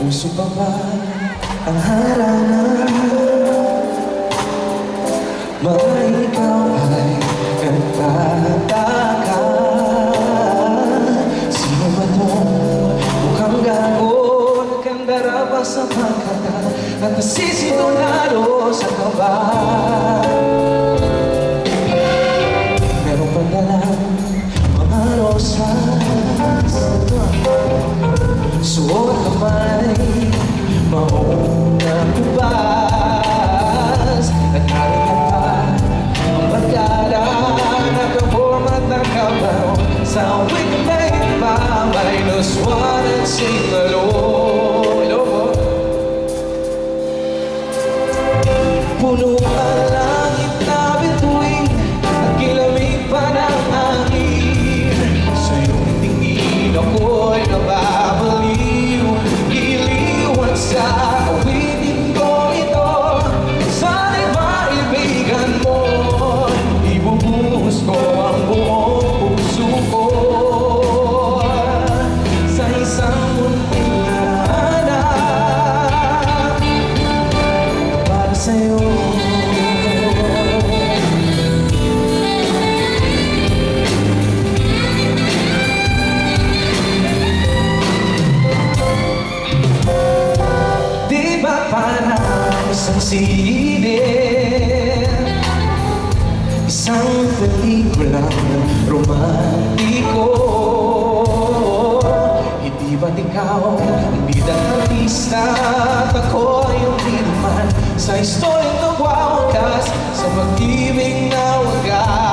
Puso pa ba ang harapan? Mga ikaw ay nagtataka. Sino ba to? Mukhang gago, nagkandarapa sa pagkata at nasisinunado sa kaba. Meron pang dalang mga rosas, suot kamay, maunang ubas. At halikan pa ang barkada, nakabom at nakabaw sa weekday pa. Minus one and sing alone. Puno ang langit na bituin at kilamig pa ng hangin. Sa iyong tingin ako'y nababaliw, iliwan sa awitin ko ito. Sana'y maibigan mo, ibubuhos ko ang buong puso ko sa isang munting hinahanap para sa'yo. Di ba parang isang sine, isang pelikulang romantiko? Hindi ba't ikaw ang bidang artista at ako yung pinuman sa istoryang nagwawakas sa pag-ibig na wagas?